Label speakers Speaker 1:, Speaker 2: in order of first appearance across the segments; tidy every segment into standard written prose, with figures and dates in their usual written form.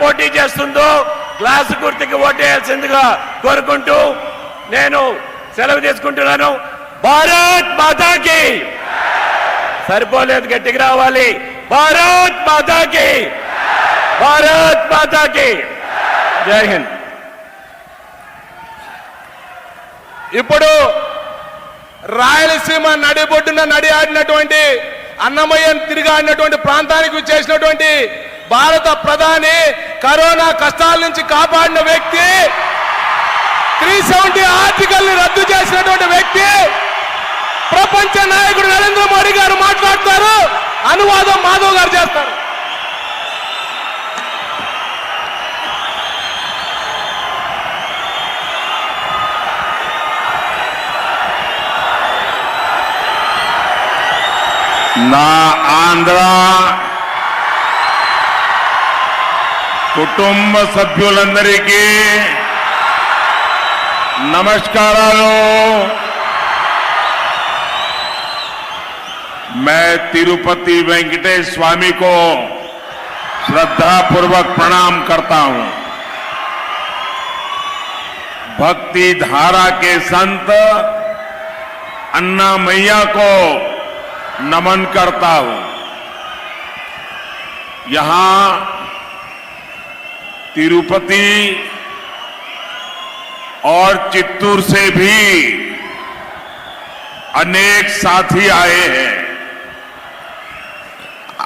Speaker 1: పోటీ చేస్తుందో గ్లాస్ గుర్తుకి ఓటేయాల్సిందిగా కోరుకుంటూ నేను సెలవు తీసుకుంటున్నాను. భారత్ మాతాకి సరిపోలేదు, గట్టిగా రావాలి. భారత్ మాతాకి, భారత్ మాతాకి. జై హింద్.
Speaker 2: ఇప్పుడు రాయలసీమ నడిబొడ్డున నడి ఆడినటువంటి అన్నమయ్యను తిరిగి ఆడినటువంటి ప్రాంతానికి చేసినటువంటి భారత ప్రధాని, కరోనా కష్టాల నుంచి కాపాడిన వ్యక్తి, 370 ఆర్టికల్ ని రద్దు చేసినటువంటి వ్యక్తి, ప్రపంచ నాయకుడు నరేంద్ర మోడీ గారు మాట్లాడతారు, అనువాదం మాధవ్ గారు చేస్తారు.
Speaker 3: నా ఆంధ్ర కుటుంబ సభ్యులందరికీ నమస్కారాలు. मैं तिरुपति वेंकटेश स्वामी को श्रद्धापूर्वक प्रणाम करता हूं. भक्ति धारा के संत अन्नामैया को नमन करता हूं. यहां तिरुपति और चित्तूर से भी अनेक साथी आए हैं.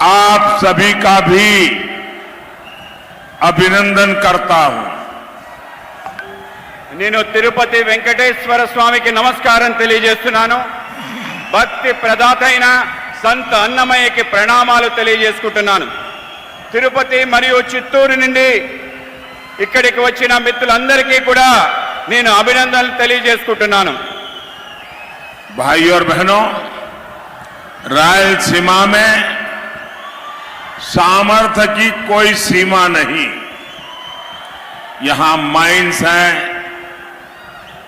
Speaker 3: आप सभी का भी अभिनंदन करता हूं.
Speaker 4: నేను తిరుపతి వెంకటేశ్వర స్వామికి నమస్కారం తెలియజేస్తున్నాను. భక్తి ప్రదాత అయిన సంత అన్నమయ్యకి ప్రణామాలు తెలియజేసుకుంటున్నాను. తిరుపతి మరియు చిత్తూరు నుండి ఇక్కడికి వచ్చిన మిత్రులందరికీ కూడా నేను అభినందనలు తెలియజేసుకుంటున్నాను.
Speaker 3: भाइयों और बहनों, रायलसीमा में सामर्थ्य की कोई सीमा नहीं. यहां माइंस हैं,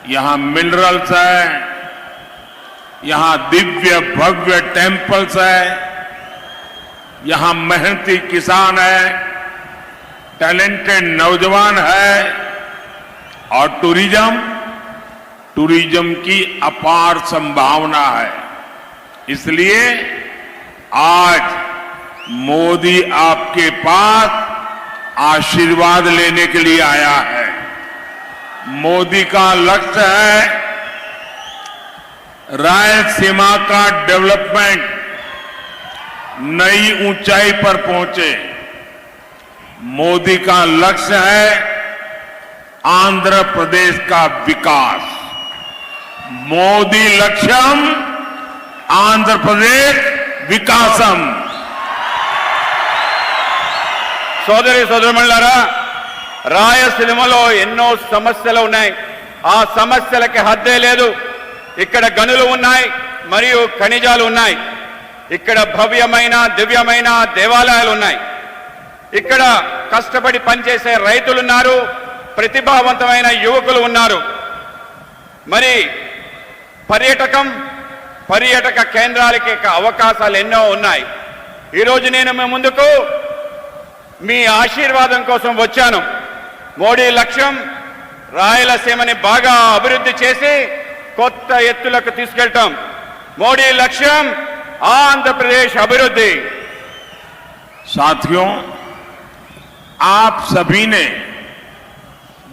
Speaker 3: यहां मिनरल्स हैं, यहां दिव्य भव्य टेम्पल्स है, यहां मेहनती किसान है, टैलेंटेड नौजवान है और टूरिज्म की अपार संभावना है. इसलिए आज मोदी आपके पास आशीर्वाद लेने के लिए आया है. मोदी का लक्ष्य है रायलसीमा का डेवलपमेंट नई ऊंचाई पर पहुंचे. मोदी का लक्ष्य है आंध्र प्रदेश का विकास. मोदी लक्ष्यम आंध्र प्रदेश विकासम.
Speaker 4: సోదరి సోదరుమణులారా, రాయలసీమలో ఎన్నో సమస్యలు ఉన్నాయి. ఆ సమస్యలకి హద్దే లేదు. ఇక్కడ గనులు ఉన్నాయి మరియు ఖనిజాలు ఉన్నాయి. ఇక్కడ భవ్యమైన దివ్యమైన దేవాలయాలు ఉన్నాయి. ఇక్కడ కష్టపడి పనిచేసే రైతులున్నారు, ప్రతిభావంతమైన యువకులు ఉన్నారు. మరి పర్యాటక కేంద్రాలకి అవకాశాలు ఎన్నో ఉన్నాయి. ఈరోజు నేను మీ ముందుకు మీ ఆశీర్వాదం కోసం వచ్చాను. మోడీ లక్ష్యం రాయలసీమని బాగా అభివృద్ధి చేసి కొత్త ఎత్తులకు తీసుకెళ్తాం. మోడీ లక్ష్యం आंध्र प्रदेश अभिवृद्धि.
Speaker 3: साथियों, आप सभी ने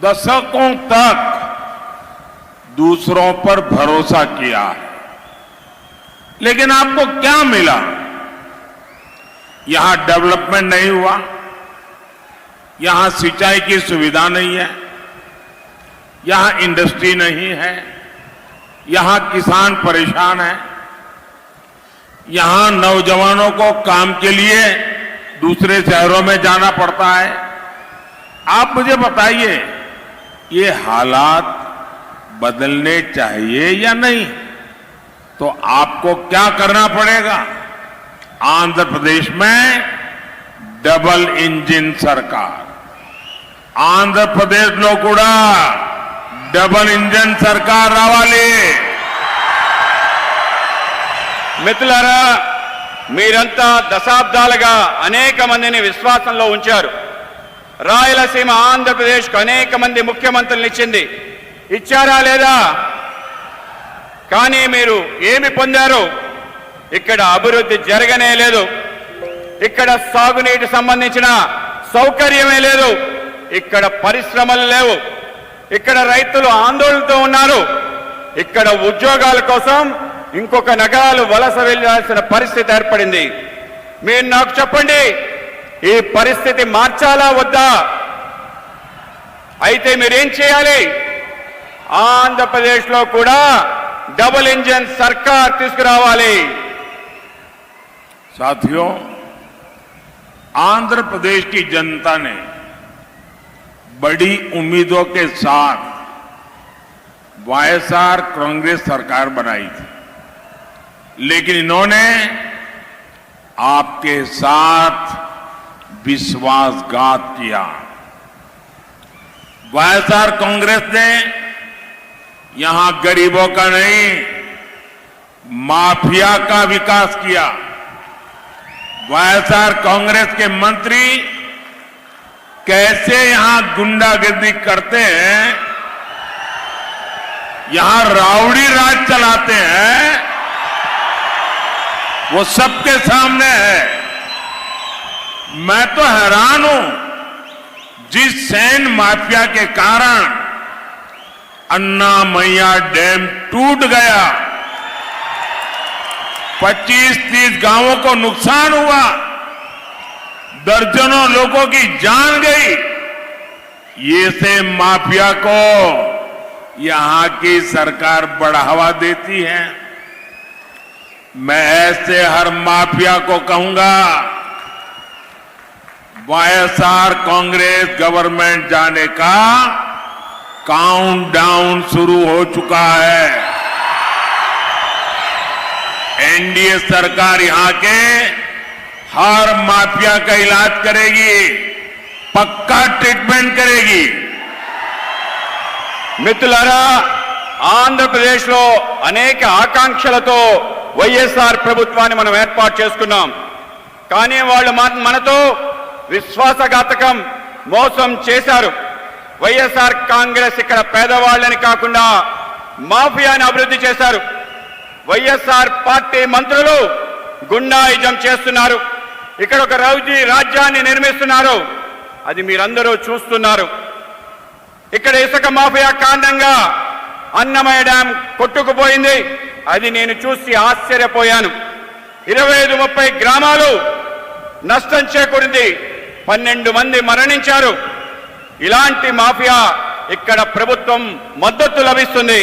Speaker 3: दशकों तक दूसरों पर भरोसा किया है, लेकिन आपको क्या मिला? यहां डेवलपमेंट नहीं हुआ, यहां सिंचाई की सुविधा नहीं है, यहां इंडस्ट्री नहीं है, यहां किसान परेशान है, यहां नौजवानों को काम के लिए दूसरे शहरों में जाना पड़ता है. आप मुझे बताइए, ये हालात बदलने चाहिए या नहीं? तो आपको क्या करना पड़ेगा? आंध्र प्रदेश में डबल इंजन सरकार. आंध्र प्रदेश लो कूड़ा डबल इंजन सरकार रावाली.
Speaker 4: మిత్రులారా, మీరంతా దశాబ్దాలుగా అనేక మందిని విశ్వాసంలో ఉంచారు. రాయలసీమ ఆంధ్రప్రదేశ్కు అనేక మంది ముఖ్యమంత్రులను ఇచ్చారా లేదా? కానీ మీరు ఏమి పొందారు? ఇక్కడ అభివృద్ధి జరగనే లేదు. ఇక్కడ సాగునీటి సంబంధించిన సౌకర్యమే లేదు. ఇక్కడ పరిశ్రమలు లేవు. ఇక్కడ రైతులు ఆందోళనతో ఉన్నారు. ఇక్కడ ఉద్యోగాల కోసం ఇంకొక నగరాలు వలస వెళ్లాల్సిన పరిస్థితి ఏర్పడింది. మీరు నాకు చెప్పండి, ఈ పరిస్థితి మార్చాలా వద్దా? అయితే మీరేం చేయాలి? ఆంధ్రప్రదేశ్లో కూడా డబుల్ ఇంజన్ సర్కార్ తీసుకురావాలి.
Speaker 3: साथियों, आंध्र प्रदेश की जनता ने बड़ी उम्मीदों के साथ वाईएसआर कांग्रेस सरकार बनाई थी, लेकिन इन्होंने आपके साथ विश्वासघात किया। वाईएसआर कांग्रेस ने यहां गरीबों का नहीं, माफिया का विकास किया। वाईएसआर कांग्रेस के मंत्री कैसे यहां गुंडागर्दी करते हैं, यहां राउडी राज चलाते हैं, वो सबके सामने है। मैं तो हैरान हूं, जिस सैन माफिया के कारण अन्नामैया डैम टूट गया, 25-30 गांवों को नुकसान हुआ, दर्जनों लोगों की जान गई। ये से माफिया को यहां की सरकार बढ़ावा देती है। मैं ऐसे हर माफिया को कहूंगा, वाईएसआर कांग्रेस गवर्नमेंट जाने का काउंटडाउन शुरू हो चुका है। एनडीए सरकार यहां के हर माफिया का इलाज करेगी, पक्का ट्रीटमेंट करेगी।
Speaker 4: మిత్రులారా, ఆంధ్రప్రదేశ్లో అనేక ఆకాంక్షలతో వైఎస్ఆర్ ప్రభుత్వాన్ని మనం ఏర్పాటు చేసుకున్నాం. కానీ వాళ్ళు మనతో విశ్వాసఘాతకం, మోసం చేశారు. వైఎస్ఆర్ కాంగ్రెస్ ఇక్కడ పేదవాళ్ళని కాకుండా మాఫియాని అభివృద్ధి చేశారు. వైఎస్ఆర్ పార్టీ మంత్రులు గుండాయిజం చేస్తున్నారు. ఇక్కడ ఒక రౌడీ రాజ్యాన్ని నిర్మిస్తున్నారు. అది మీరందరూ చూస్తున్నారు. ఇక్కడ ఇసుక మాఫియా కారణంగా అన్నమయ్య డ్యాం కొట్టుకుపోయింది. అది నేను చూసి ఆశ్చర్యపోయాను. 25-30 గ్రామాలు నష్టం చేకూరింది. 12 మంది మరణించారు. ఇలాంటి మాఫియా ఇక్కడ ప్రభుత్వం మద్దతు లభిస్తుంది.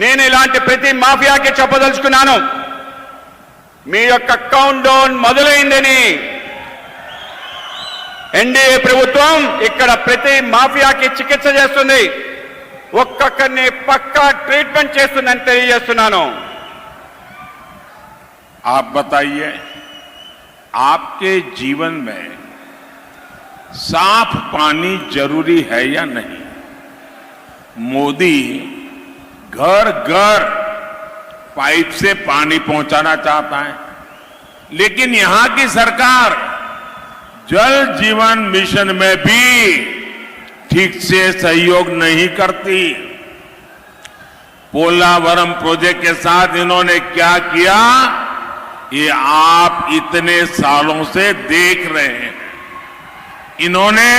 Speaker 4: నేను ఇలాంటి ప్రతి మాఫియాకి చెప్పదలుచుకున్నాను, మీ యొక్క కౌంట్ డౌన్ మొదలైందని. ఎన్డీఏ ప్రభుత్వం ఇక్కడ ప్రతి మాఫియాకి చికిత్స చేస్తుంది, ఒక్కొక్కరిని పక్కా ట్రీట్మెంట్ చేస్తుందని తెలియజేస్తున్నాను.
Speaker 3: आप बताइए, आपके जीवन में साफ पानी जरूरी है या नहीं? मोदी घर घर पाइप से पानी पहुंचाना चाहता है, लेकिन यहां की सरकार जल जीवन मिशन में भी ठीक से सहयोग नहीं करती। पोलावरम प्रोजेक्ट के साथ इन्होंने क्या किया, ये आप इतने सालों से देख रहे हैं। इन्होंने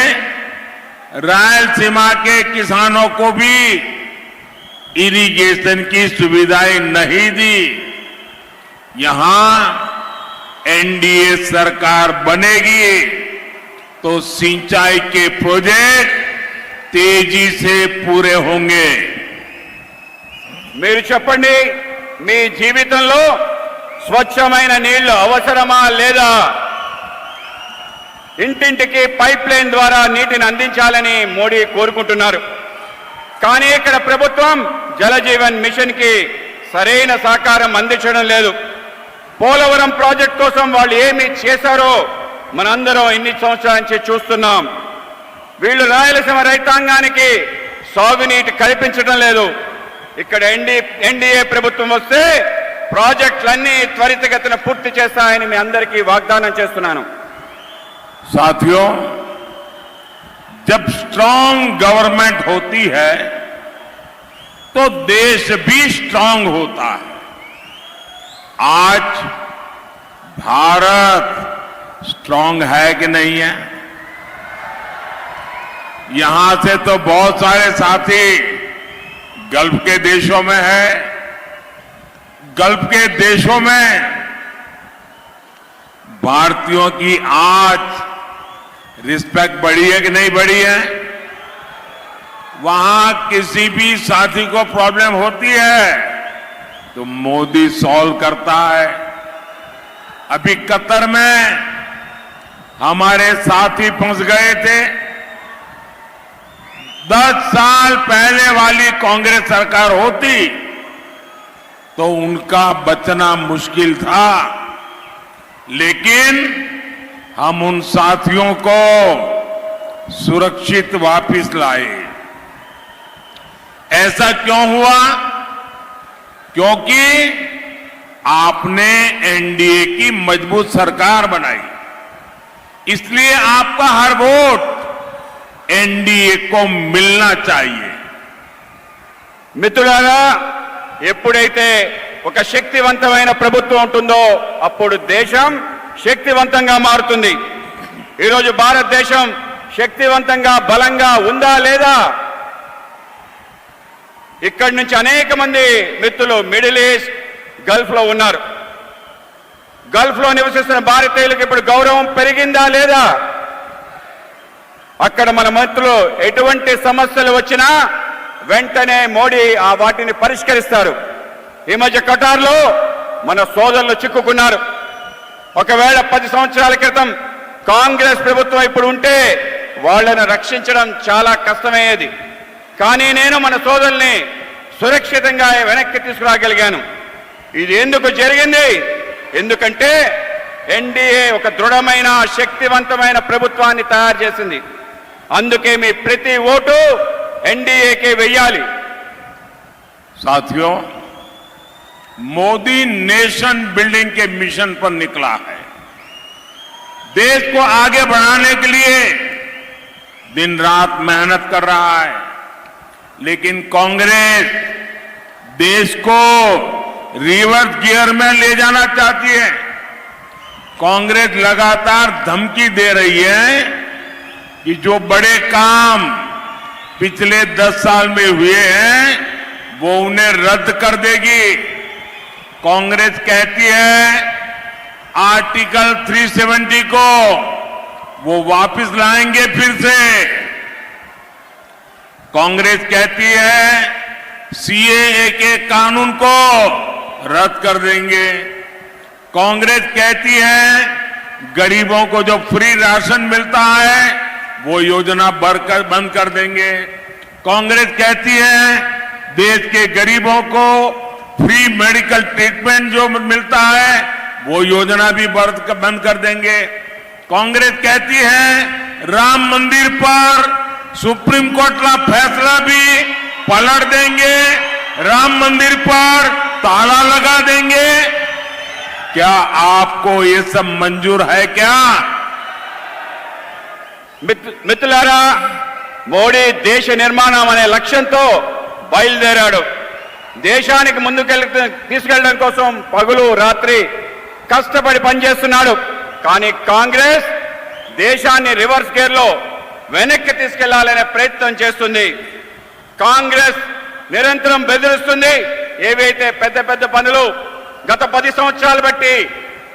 Speaker 3: रायलसीमा के किसानों को भी इरिगेशन की सुविधाएं नहीं दी। यहां एनडीए सरकार बनेगी तो सिंचाई के प्रोजेक्ट तेजी से पूरे होंगे।
Speaker 4: మీరు చెప్పండి, మీ జీవితంలో స్వచ్ఛమైన నీళ్లు అవసరమా లేదా? ఇంటింటికి పైప్ లైన్ ద్వారా నీటిని అందించాలని మోడీ కోరుకుంటున్నారు. కానీ ఇక్కడ ప్రభుత్వం జల జీవన్ మిషన్ కి సరైన సహకారం అందించడం లేదు. పోలవరం ప్రాజెక్ట్ కోసం వాళ్ళు ఏమి చేశారో మనందరం ఇన్ని సంవత్సరాల నుంచి చూస్తున్నాం. వీళ్ళు రాయలసీమ రైతాంగానికి సాగునీటి కల్పించడం లేదు. ఇక్కడ ఎన్డీఏ ప్రభుత్వం వస్తే ప్రాజెక్టులన్నీ త్వరితగతిన పూర్తి చేస్తాయని మీ అందరికీ వాగ్దానం చేస్తున్నాను.
Speaker 3: साथियों, जब स्ट्रांग गवर्नमेंट होती है तो देश भी स्ट्रांग होता है। आज भारत स्ट्रांग है कि नहीं है? यहां से तो बहुत सारे साथी गल्फ के देशों में है। गल्फ के देशों में भारतीयों की आज रिस्पेक्ट बढ़ी है कि नहीं बढ़ी है? वहां किसी भी साथी को प्रॉब्लम होती है तो मोदी सॉल्व करता है। अभी कतर में हमारे साथी फंस गए थे। 10 साल पहले वाली कांग्रेस सरकार होती तो उनका बचना मुश्किल था, लेकिन हम उन साथियों को सुरक्षित वापस लाए। ऐसा क्यों हुआ? क्योंकि आपने एनडीए की मजबूत सरकार बनाई, इसलिए आपका हर वोट एनडीए को मिलना चाहिए।
Speaker 4: మిత్రులారా, ఎప్పుడైతే ఒక శక్తివంతమైన ప్రభుత్వం ఉంటుందో అప్పుడు దేశం శక్తివంతంగా మారుతుంది. ఈరోజు భారతదేశం శక్తివంతంగా బలంగా ఉందా లేదా? ఇక్కడి నుంచి అనేక మంది మిత్రులు మిడిల్ ఈస్ట్ గల్ఫ్ లో ఉన్నారు. గల్ఫ్ లో నివసిస్తున్న భారతీయులకు ఇప్పుడు గౌరవం పెరిగిందా లేదా? అక్కడ మన మిత్రులు ఎటువంటి సమస్యలు వచ్చినా వెంటనే మోడీ ఆ వాటిని పరిష్కరిస్తారు. ఈ మధ్య ఖతార్లో మన సోదరులు చిక్కుకున్నారు. ఒకవేళ 10 సంవత్సరాల క్రితం కాంగ్రెస్ ప్రభుత్వం ఇప్పుడు ఉంటే వాళ్ళను రక్షించడం చాలా కష్టమయ్యేది. కానీ నేను మన సోదరుల్ని సురక్షితంగా వెనక్కి తీసుకురాగలిగాను. ఇది ఎందుకు జరిగింది? ఎందుకంటే ఎన్డీఏ ఒక దృఢమైన శక్తివంతమైన ప్రభుత్వాన్ని తయారు చేసింది. అందుకే మీ ప్రతి ఓటు एनडीए वेयाली।
Speaker 3: साथियों, मोदी नेशन बिल्डिंग के मिशन पर निकला है। देश को आगे बढ़ाने के लिए दिन रात मेहनत कर रहा है, लेकिन कांग्रेस देश को रिवर्स गियर में ले जाना चाहती है। कांग्रेस लगातार धमकी दे रही है कि जो बड़े काम पिछले 10 साल में हुए हैं वो उन्हें रद्द कर देगी। कांग्रेस कहती है आर्टिकल 370 को वो वापस लाएंगे फिर से। कांग्रेस कहती है सीएए के कानून को रद्द कर देंगे। कांग्रेस कहती है गरीबों को जो फ्री राशन मिलता है वो योजना बंद कर देंगे। कांग्रेस कहती है देश के गरीबों को फ्री मेडिकल ट्रीटमेंट जो मिलता है वो योजना भी बंद कर देंगे। कांग्रेस कहती है राम मंदिर पर सुप्रीम कोर्ट का फैसला भी पलट देंगे, राम मंदिर पर ताला लगा देंगे। क्या आपको ये सब मंजूर है क्या?
Speaker 4: మిత్రులారా, మోడీ దేశ నిర్మాణం అనే లక్ష్యంతో బయలుదేరాడు. దేశానికి తీసుకెళ్లడం కోసం పగలు రాత్రి కష్టపడి పనిచేస్తున్నాడు. కానీ కాంగ్రెస్ దేశాన్ని రివర్స్ గేర్ లో వెనక్కి తీసుకెళ్లాలనే ప్రయత్నం చేస్తుంది. కాంగ్రెస్ నిరంతరం బెదిరిస్తుంది. ఏవైతే పెద్ద పెద్ద పనులు గత 10 సంవత్సరాలు బట్టి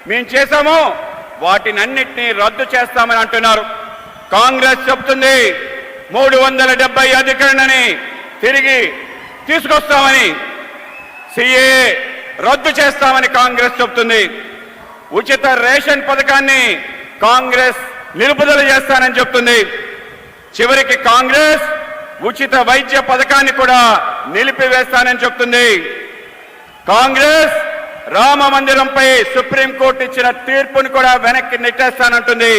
Speaker 4: మేము చేశామో వాటినన్నిటినీ రద్దు చేస్తామని అంటున్నారు. కాంగ్రెస్ చెప్తుంది 370 అధికరణని తిరిగి తీసుకొస్తామని, సిఏ రద్దు చేస్తామని కాంగ్రెస్ చెప్తుంది. ఉచిత రేషన్ పథకాన్ని కాంగ్రెస్ నిలుపుదల చేస్తానని చెప్తుంది. చివరికి కాంగ్రెస్ ఉచిత వైద్య పథకాన్ని కూడా నిలిపివేస్తానని చెప్తుంది. కాంగ్రెస్ రామ మందిరంపై సుప్రీంకోర్టు ఇచ్చిన తీర్పును కూడా వెనక్కి నెట్టేస్తానంటుంది.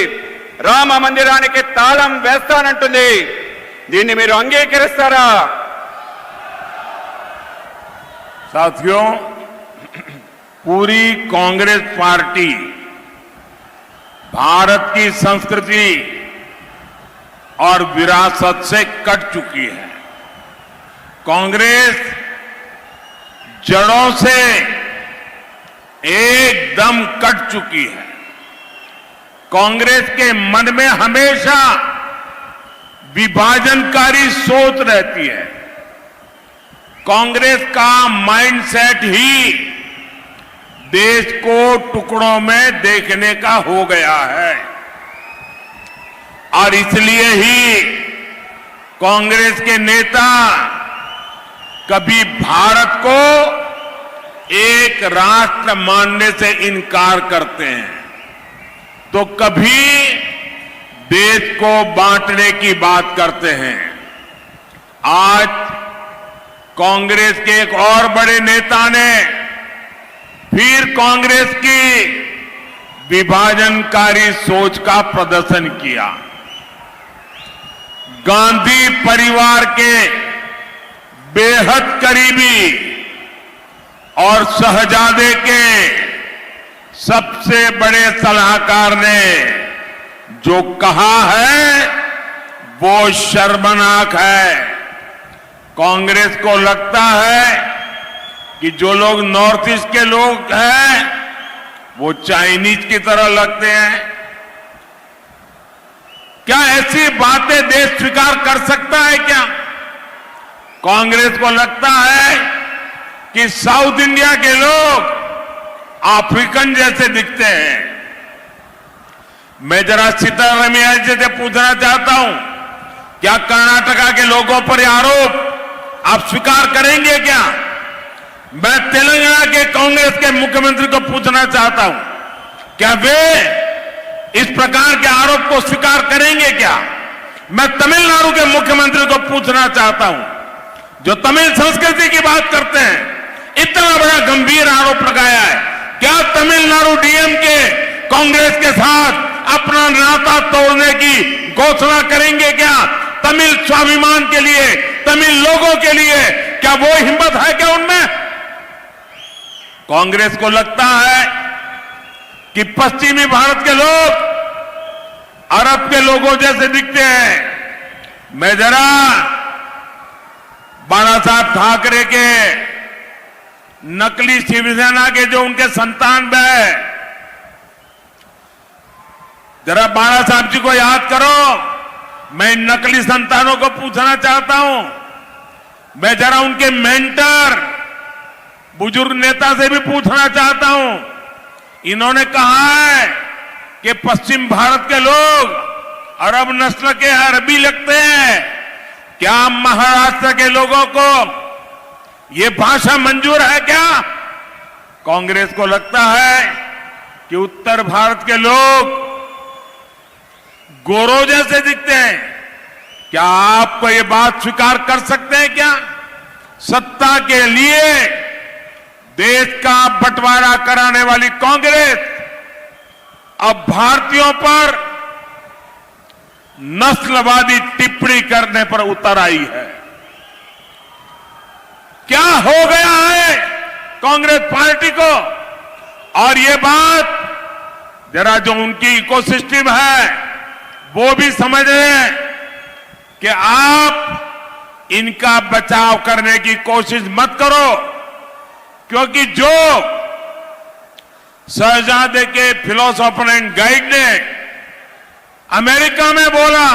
Speaker 4: రామ మందిరానికి తాళం వేస్తానంటుంది. దీన్ని మీరు అంగీకరిస్తారా?
Speaker 3: साथियों, पूरी कांग्रेस पार्टी भारत की संस्कृति, और विरासत से कट चुकी है। कांग्रेस जड़ों से एकदम कट चुकी है। कांग्रेस के मन में हमेशा विभाजनकारी सोच रहती है। कांग्रेस का माइंडसेट ही देश को टुकड़ों में देखने का हो गया है और इसलिए ही कांग्रेस के नेता कभी भारत को एक राष्ट्र मानने से इनकार करते हैं तो कभी देश को बांटने की बात करते हैं। आज कांग्रेस के एक और बड़े नेता ने फिर कांग्रेस की विभाजनकारी सोच का प्रदर्शन किया। गांधी परिवार के बेहद करीबी और शहजादे के सबसे बड़े सलाहकार ने जो कहा है वो शर्मनाक है। कांग्रेस को लगता है कि जो लोग नॉर्थ ईस्ट के लोग हैं वो चाइनीज की तरह लगते हैं। क्या ऐसी बातें देश स्वीकार कर सकता है क्या? कांग्रेस को लगता है कि साउथ इंडिया के लोग अफ्रीकन जैसे दिखते हैं। मैं जरा सीतारमैया जी से पूछना चाहता हूं, क्या कर्नाटका के लोगों पर यह आरोप आप स्वीकार करेंगे क्या? मैं तेलंगाना के कांग्रेस के मुख्यमंत्री को पूछना चाहता हूं, क्या वे इस प्रकार के आरोप को स्वीकार करेंगे क्या? मैं तमिलनाडु के मुख्यमंत्री को पूछना चाहता हूं, जो तमिल संस्कृति की बात करते हैं, इतना बड़ा गंभीर आरोप लगाया है, क्या तमिलनाडु डीएम के कांग्रेस के साथ अपना नाता तोड़ने की घोषणा करेंगे क्या? तमिल स्वाभिमान के लिए, तमिल लोगों के लिए क्या वो हिम्मत है क्या उनमें? कांग्रेस को लगता है कि पश्चिमी भारत के लोग अरब के लोगों जैसे दिखते हैं। मैं जरा बाला साहब ठाकरे के नकली शिवसेना के जो उनके संतान है, जरा बाला साहब जी को याद करो। मैं इन नकली संतानों को पूछना चाहता हूं, मैं जरा उनके मेंटर बुजुर्ग नेता से भी पूछना चाहता हूं। इन्होंने कहा है कि पश्चिम भारत के लोग अरब नस्ल के अरबी लगते हैं। क्या महाराष्ट्र के लोगों को ये भाषा मंजूर है क्या? कांग्रेस को लगता है कि उत्तर भारत के लोग गोरों जैसे दिखते हैं। क्या आपको ये बात स्वीकार कर सकते हैं क्या? सत्ता के लिए देश का बंटवारा कराने वाली कांग्रेस अब भारतीयों पर नस्लवादी टिप्पणी करने पर उतर आई है। क्या हो गया है कांग्रेस पार्टी को? और ये बात जरा जो उनकी इकोसिस्टम है वो भी समझ रहे हैं कि आप इनका बचाव करने की कोशिश मत करो, क्योंकि जो शहजादे के फिलोसोफर एंड गाइड ने अमेरिका में बोला,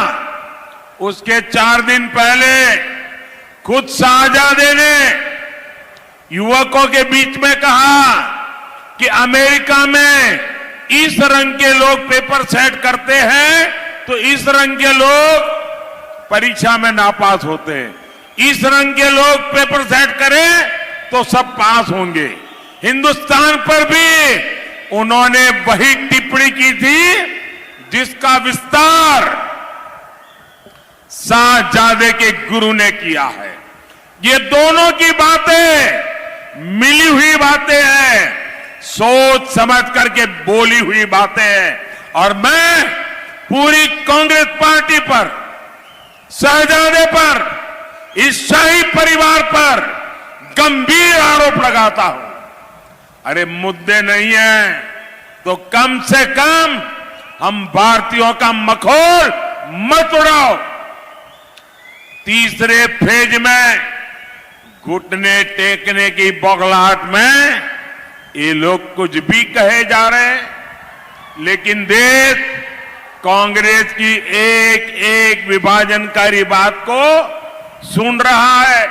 Speaker 3: उसके 4 दिन पहले खुद शहजादे ने युवकों के बीच में कहा कि अमेरिका में इस रंग के लोग पेपर सेट करते हैं तो इस रंग के लोग परीक्षा में नापास होते हैं, इस रंग के लोग पेपर सेट करें तो सब पास होंगे। हिंदुस्तान पर भी उन्होंने वही टिप्पणी की थी जिसका विस्तार शाहजादे के गुरु ने किया है। ये दोनों की बातें मिली हुई बातें हैं, सोच समझ करके बोली हुई बातें हैं। और मैं पूरी कांग्रेस पार्टी पर, शहजादे पर, इस शाही परिवार पर गंभीर आरोप लगाता हूं। अरे मुद्दे नहीं है तो कम से कम हम भारतीयों का मखौल मत उड़ाओ। तीसरे फेज में घुटने टेकने की बौखलाहट में ये लोग कुछ भी कहे जा रहे हैं, लेकिन देश कांग्रेस की एक एक विभाजनकारी बात को सुन रहा है,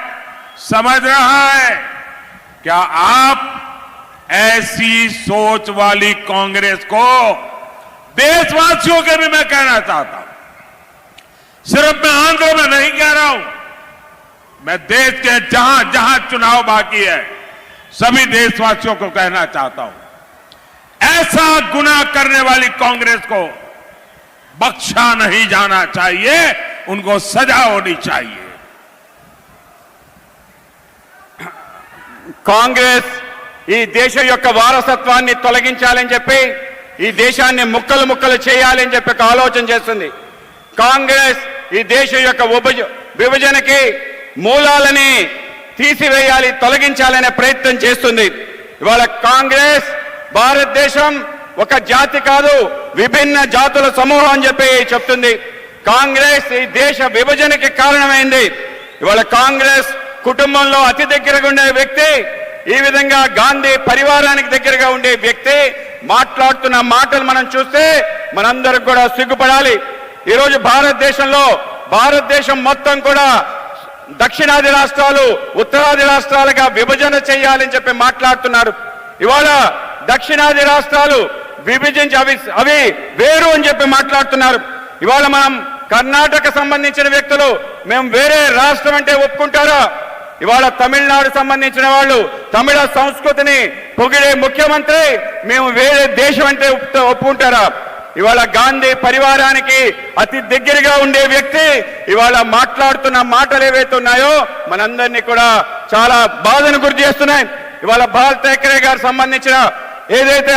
Speaker 3: समझ रहा है। क्या आप ऐसी सोच वाली कांग्रेस को, देशवासियों के भी मैं कहना चाहता हूं, सिर्फ मैं आंध्र में नहीं कह रहा हूं, मैं देश के जहां जहां चुनाव बाकी है सभी देशवासियों को कहना चाहता हूं, ऐसा गुनाह करने वाली कांग्रेस को बख्शा नहीं जाना चाहिए, उनको सजा होनी चाहिए।
Speaker 4: కాంగ్రెస్ ఈ దేశం యొక్క వారసత్వాన్ని తొలగించాలని చెప్పి ఈ దేశాన్ని ముక్కలు ముక్కలు చేయాలని చెప్పి ఒక ఆలోచన చేస్తుంది. కాంగ్రెస్ ఈ దేశం యొక్క విభజనకి మూలాలని తీసివేయాలి, తొలగించాలనే ప్రయత్నం చేస్తుంది. ఇవాళ కాంగ్రెస్ భారతదేశం ఒక జాతి కాదు, విభిన్న జాతుల సమూహం అని చెప్పి చెప్తుంది. కాంగ్రెస్ ఈ దేశ విభజనకి కారణమైంది. ఇవాళ కాంగ్రెస్ కుటుంబంలో అతి దగ్గరగా ఉండే వ్యక్తి, ఈ విధంగా గాంధీ పరివారానికి దగ్గరగా ఉండే వ్యక్తి మాట్లాడుతున్న మాటలు మనం చూస్తే మనందరం కూడా సిగ్గుపడాలి. ఈరోజు భారతదేశం మొత్తం కూడా దక్షిణాది రాష్ట్రాలు ఉత్తరాది రాష్ట్రాలుగా విభజన చేయాలని చెప్పి మాట్లాడుతున్నారు. ఇవాళ దక్షిణాది రాష్ట్రాలు విభజించి అవి వేరు అని చెప్పి మాట్లాడుతున్నారు. ఇవాళ మనం కర్ణాటక సంబంధించిన వ్యక్తులు మేము వేరే రాష్ట్రం అంటే ఒప్పుకుంటారా? ఇవాళ తమిళనాడు సంబంధించిన వాళ్ళు తమిళ సంస్కృతిని పొగిడే ముఖ్యమంత్రి మేము వేరే దేశం అంటే ఒప్పుకుంటారా? ఇవాళ గాంధీ పరివారానికి అతి దగ్గరగా ఉండే వ్యక్తి ఇవాళ మాట్లాడుతున్న మాటలు ఏవైతే ఉన్నాయో మనందరినీ కూడా చాలా బాధను గురి చేస్తున్నాయి. ఇవాళ బాల్ ఠాకరే గారు సంబంధించిన ఏదైతే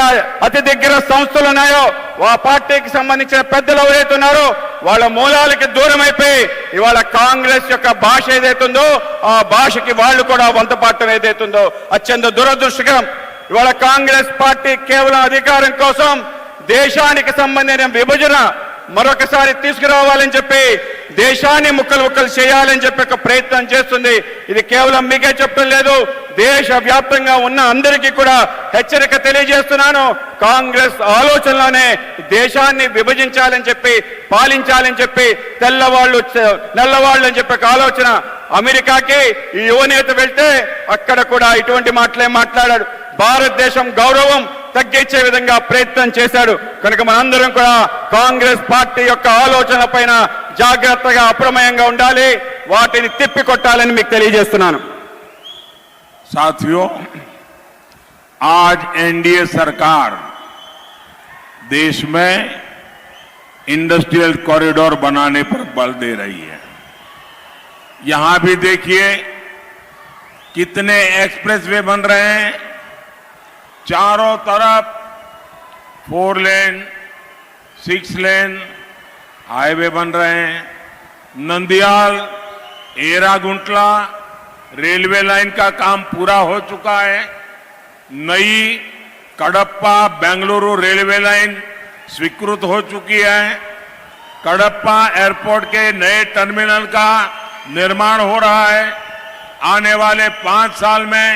Speaker 4: అతి దగ్గర సంస్థలు ఉన్నాయో ఆ పార్టీకి సంబంధించిన పెద్దలు ఎవరైతే ఉన్నారో వాళ్ళ మూలాలకి దూరం అయిపోయి ఇవాళ కాంగ్రెస్ యొక్క భాష ఏదైతుందో ఆ భాషకి వాళ్ళు కూడా వంతపాఠం ఏదైతుందో అత్యంత దురదృష్టకరం. ఇవాళ కాంగ్రెస్ పార్టీ కేవలం అధికారం కోసం దేశానికి సంబంధించిన విభజన మరొకసారి తీసుకురావాలని చెప్పి దేశాన్ని ముక్కలు ముక్కలు చేయాలని చెప్పి ఒక ప్రయత్నం చేస్తుంది. ఇది కేవలం మీకే చెప్పడం లేదు, దేశ వ్యాప్తంగా ఉన్న అందరికీ కూడా హెచ్చరిక తెలియజేస్తున్నాను. కాంగ్రెస్ ఆలోచనలోనే దేశాన్ని విభజించాలని చెప్పి పాలించాలని చెప్పి నల్లవాళ్ళు అని చెప్పి ఆలోచన. అమెరికాకి ఈ యువనేత వెళ్తే అక్కడ కూడా ఇటువంటి మాటలే మాట్లాడాడు. భారతదేశం గౌరవం తగ్గించే విధంగా ప్రయత్నం చేశాడు. కనుక మనందరం కూడా కాంగ్రెస్ పార్టీ యొక్క ఆలోచన పైన జాగ్రత్తగా అప్రమేయంగా ఉండాలి, వాటిని తిప్పికొట్టాలని మీకు తెలియజేస్తున్నాను.
Speaker 3: साथियों, आज एनडीए सरकार देश में इंडस्ट्रियल कॉरिडोर बनाने पर बल दे रही है। यहां भी देखिए कितने एक्सप्रेसवे बन रहे हैं, चारों तरफ 4 लेन 6 लेन हाईवे बन रहे हैं। नंदियाल एरागुंटला रेलवे लाइन का काम पूरा हो चुका है। नई कडप्पा बेंगलुरु रेलवे लाइन स्वीकृत हो चुकी है। कडप्पा एयरपोर्ट के नए टर्मिनल का निर्माण हो रहा है। आने वाले 5 साल में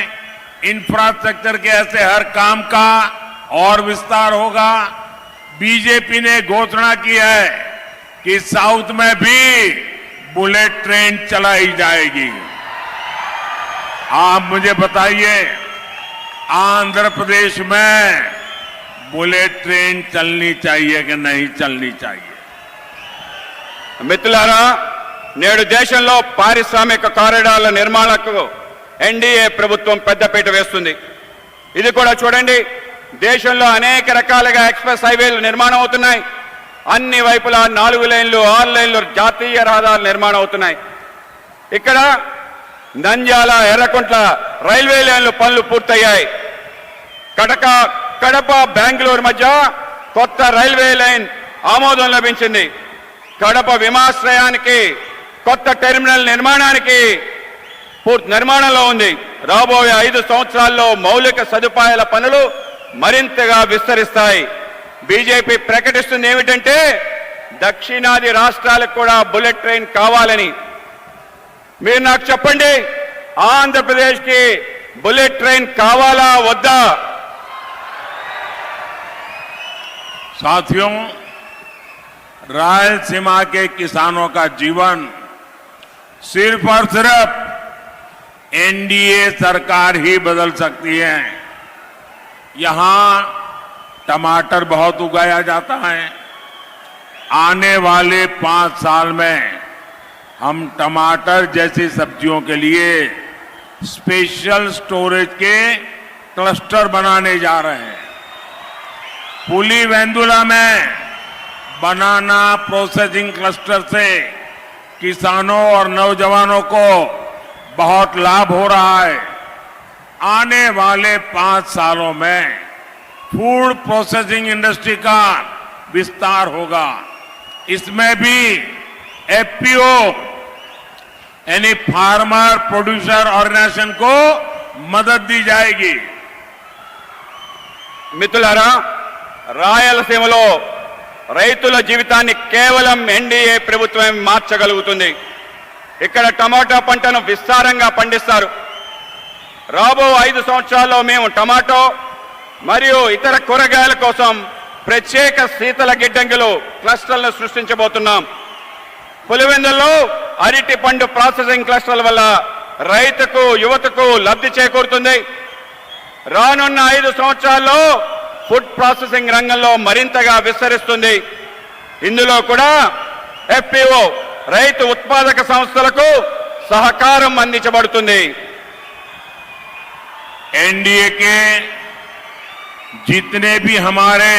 Speaker 3: इंफ्रास्ट्रक्चर के ऐसे हर काम का और विस्तार होगा। बीजेपी ने घोषणा की है कि साउथ में भी बुलेट ट्रेन चलाई जाएगी। आप मुझे बताइए, आंध्र प्रदेश में बुलेट ट्रेन चलनी चाहिए कि नहीं चलनी चाहिए?
Speaker 4: మిత్రులారా, నేడు దేశంలో పారిశ్రామిక కారిడార్ల నిర్మాణకు ఎన్డీఏ ప్రభుత్వం పెద్దపీట వేస్తుంది. ఇది కూడా చూడండి, దేశంలో అనేక రకాలుగా ఎక్స్ప్రెస్ హైవేలు నిర్మాణం అవుతున్నాయి. అన్ని వైపులా 4 లేన్లు 6 లేన్లు జాతీయ రహదారులు నిర్మాణం అవుతున్నాయి. ఇక్కడ నంద్యాల ఎర్రకుంట్ల రైల్వే లైన్లు పనులు పూర్తయ్యాయి. కడప బెంగళూరు మధ్య కొత్త రైల్వే లైన్ ఆమోదం లభించింది. కడప విమానాశ్రయానికి కొత్త టెర్మినల్ నిర్మాణంలో ఉంది. రాబోయే 5 సంవత్సరాల్లో మౌలిక సదుపాయాల పనులు మరింతగా విస్తరిస్తాయి. బీజేపీ ప్రకటిస్తుంది ఏమిటంటే దక్షిణాది రాష్ట్రాలకు కూడా బుల్లెట్ ట్రైన్ కావాలని. మీరు నాకు చెప్పండి, ఆంధ్రప్రదేశ్కి బుల్లెట్ ట్రైన్ కావాలా వద్దా?
Speaker 3: साथियों, रायलसीमा के किसानों का जीवन सिर्फ और सिर्फ एनडीए सरकार ही बदल सकती है। यहां टमाटर बहुत उगाया जाता है। आने वाले 5 साल में हम टमाटर जैसी सब्जियों के लिए स्पेशल स्टोरेज के क्लस्टर बनाने जा रहे हैं। पुलिवेंदुला में बनाना प्रोसेसिंग क्लस्टर से किसानों और नौजवानों को बहुत लाभ हो रहा है। आने वाले 5 सालों में फूड प्रोसेसिंग इंडस्ट्री का विस्तार होगा। इसमें भी एफपीओ यानी फार्मर प्रोड्यूसर ऑर्गेनाइजेशन को मदद दी जाएगी।
Speaker 4: మిత్రులారా, రాయలసీమలో రైతుల జీవితాన్ని కేవలం ఎన్డీఏ ప్రభుత్వం మార్చగలుగుతుంది. ఇక్కడ టమాటా పంటను విస్తారంగా పండిస్తారు. రాబో 5 సంవత్సరాల్లో మేము టమాటో మరియు ఇతర కూరగాయల కోసం ప్రత్యేక శీతల గిడ్డంగులు క్లస్టర్లను సృష్టించబోతున్నాం. పులివెందుల్లో అరటి పండు ప్రాసెసింగ్ క్లస్టర్ల వల్ల రైతుకు యువతకు లబ్ధి చేకూరుతుంది. రానున్న 5 సంవత్సరాల్లో ఫుడ్ ప్రాసెసింగ్ రంగంలో మరింతగా విస్తరిస్తుంది. ఇందులో కూడా ఎఫ్పిఓ రైతు ఉత్పాదక సంస్థలకు సహకారం అందించబడుతుంది.
Speaker 3: एनडीए के जितने भी हमारे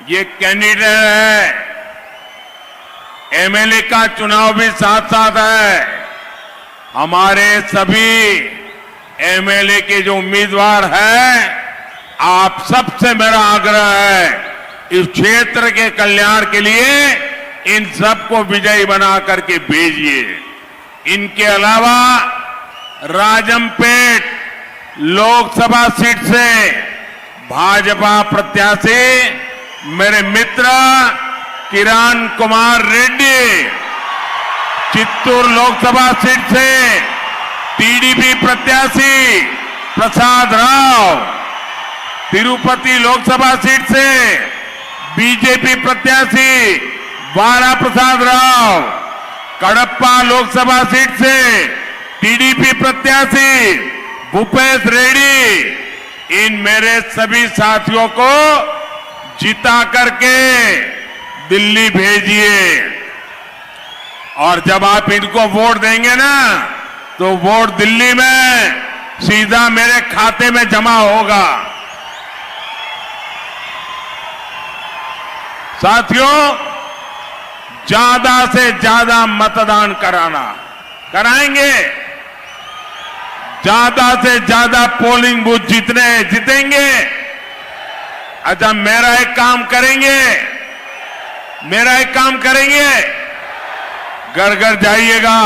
Speaker 3: ये कैंडिडेट है, एमएलए का चुनाव भी साथ साथ है। हमारे सभी एमएलए के जो उम्मीदवार हैं, आप सबसे मेरा आग्रह है, इस क्षेत्र के कल्याण के लिए इन सबको विजयी बना करके भेजिए। इनके अलावा राजमपेट लोकसभा सीट से भाजपा प्रत्याशी मेरे मित्र किरण कुमार रेड्डी, चित्तूर लोकसभा सीट से टीडीपी प्रत्याशी प्रसाद राव, तिरुपति लोकसभा सीट से बीजेपी प्रत्याशी वारा प्रसाद राव, कड़प्पा लोकसभा सीट से टीडीपी प्रत्याशी भूपेश रेड्डी, इन मेरे सभी साथियों को जिता करके दिल्ली भेजिए। और जब आप इनको वोट देंगे ना, तो वोट दिल्ली में सीधा मेरे खाते में जमा होगा। साथियों, ज्यादा से ज्यादा मतदान कराएंगे। ज्यादा से ज्यादा पोलिंग बूथ जीतेंगे। अच्छा, मेरा एक काम करेंगे, घर घर जाइएगा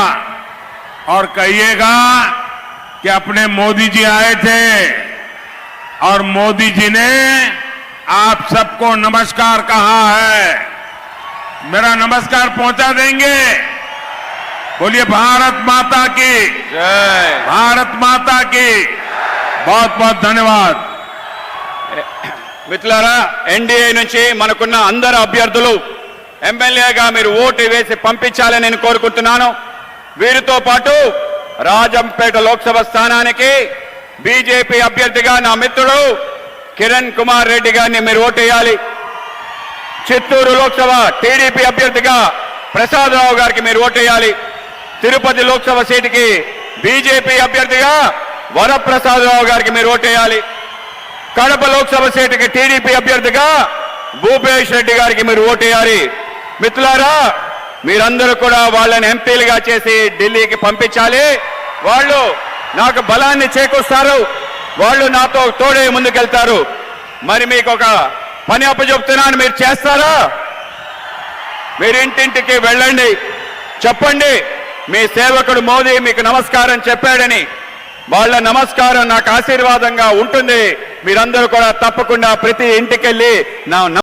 Speaker 3: और कहिएगा कि अपने मोदी जी आए थे और मोदी जी ने आप सबको नमस्कार कहा है। मेरा नमस्कार पहुंचा देंगे। बोलिए भारत माता की
Speaker 4: जय.
Speaker 3: भारत माता की। बहुत बहुत धन्यवाद।
Speaker 4: మిత్రులారా, ఎన్డీఏ నుంచి మనకున్న అందరు అభ్యర్థులు ఎమ్మెల్యేగా మీరు ఓటు వేసి పంపించాలని నేను కోరుకుంటున్నాను. వీరితో పాటు రాజంపేట లోక్సభ స్థానానికి బీజేపీ అభ్యర్థిగా నా మిత్రుడు కిరణ్ కుమార్ రెడ్డి గారిని మీరు ఓటేయాలి. చిత్తూరు లోక్సభ టీడీపీ అభ్యర్థిగా ప్రసాద్ రావు గారికి మీరు ఓటేయాలి. తిరుపతి లోక్సభ సీటుకి బీజేపీ అభ్యర్థిగా వరప్రసాద్ రావు గారికి మీరు ఓటేయాలి. కడప లోక్సభ సీటుకి టీడీపీ అభ్యర్థిగా భూపేష్ రెడ్డి గారికి మీరు ఓటేయాలి. మిత్రులారా, మీరందరూ కూడా వాళ్ళని ఎంపీలుగా చేసి ఢిల్లీకి పంపించాలి. వాళ్ళు నాకు బలాన్ని చేకూరుస్తారు. వాళ్ళు నాతో తోడే ముందుకెళ్తారు. మరి మీకు ఒక పని అప్పచెప్తున్నాను, మీరు చేస్తారా? మీరు ఇంటింటికి వెళ్ళండి, చెప్పండి మీ సేవకుడు మోదీ మీకు నమస్కారం చెప్పాడని. వాళ్ళ నమస్కారం నాకు ఆశీర్వాదంగా ఉంటుంది. మీరందరూ కూడా తప్పకుండా ప్రతి ఇంటికెళ్ళి నా